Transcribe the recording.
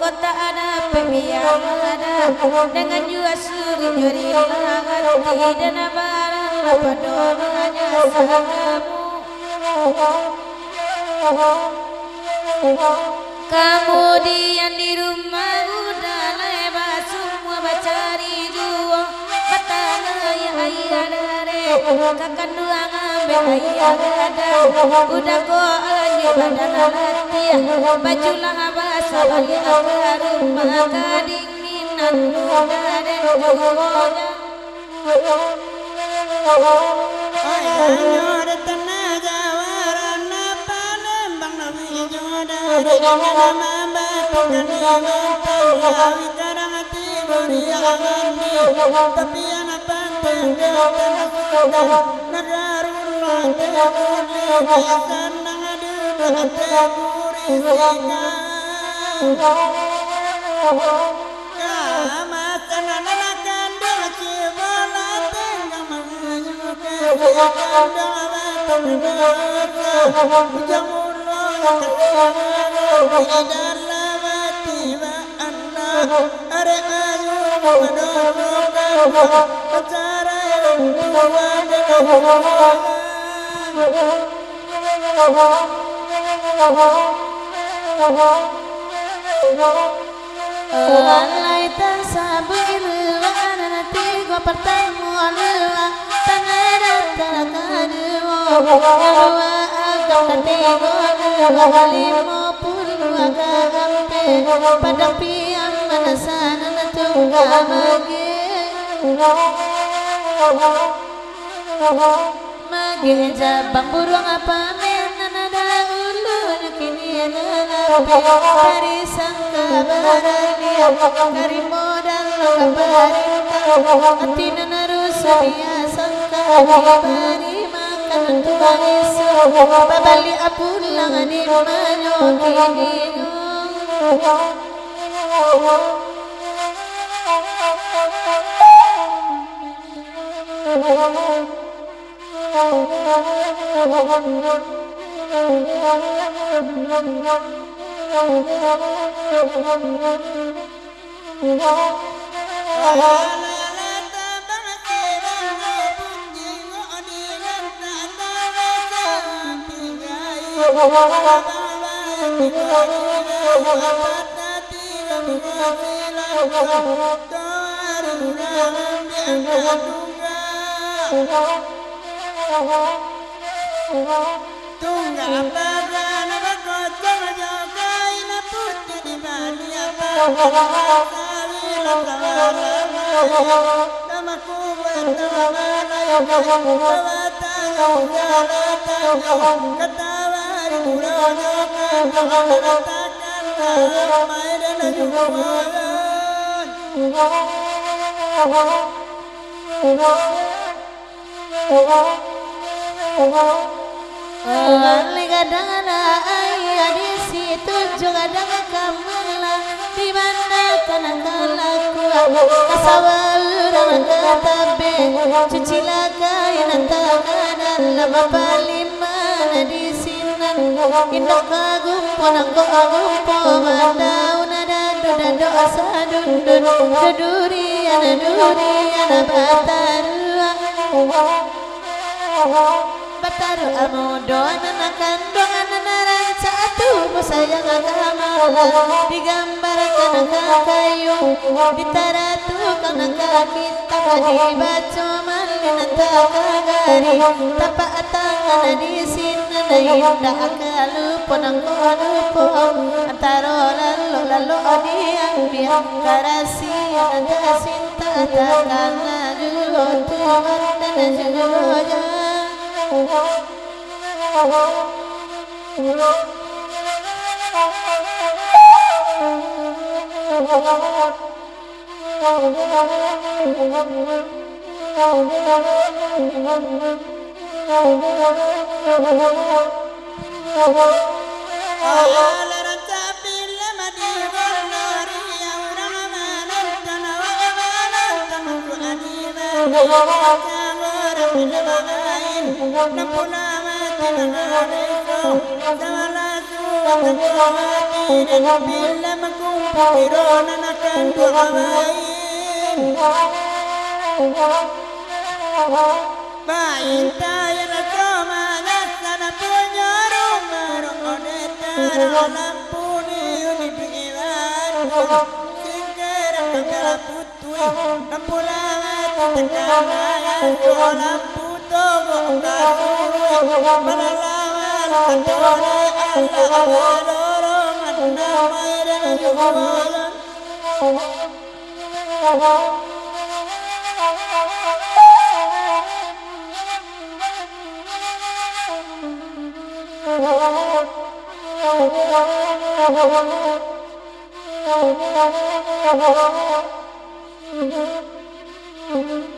Kota ada pemiang ada dengan jua suri juri hati dan barang apa doanya kemudian di rumah udah lebar semua bacari jua batangnya ayah dare kakak dua ngambil ayah ada udah kok aja badan hati bajulah basah bagi ke rumah kedinginan udah dan juanya ayah ada tenaga warna Palembang nabi jodoh dengan nama batukan dimantan karang hati beriangan tapi anak pantai dan sudah nagarullah temuli senang adu temuri kamatan anak kandung cibola tengah menyukai kandung jamullah dalam tiba anda are ayu menolong acara alai tasabil nanti gua pertemuan lelah tanah terkadang dua agam ketiga lima puluh agampe pada piang manasana tunggal mage jabang burung apa menada ulunya kini dari sangka barania dari modal kabarita atina narusa biasa bari makan tuang isu babali apulang di manyo kini tunggal badan berkocok jokai na putih di bali apa nama ku ketawa di bulan katakan ramai dan Wali kadang ayah di situ juga ada kamulah di mana kanakalaku kasawurang katabe cuci kain tangan lama paliman di sinan indah kagumpo nangko agumpo mandau nada dodo asadun dudurian bataru amodo anak kandung anak rancatu sayang agama digambarkan kayu ditaratu karena kita dibaca malin tagari tapak tangan di sini indah kalupon angko antara lalu diambil karasi cinta takkan Thank you.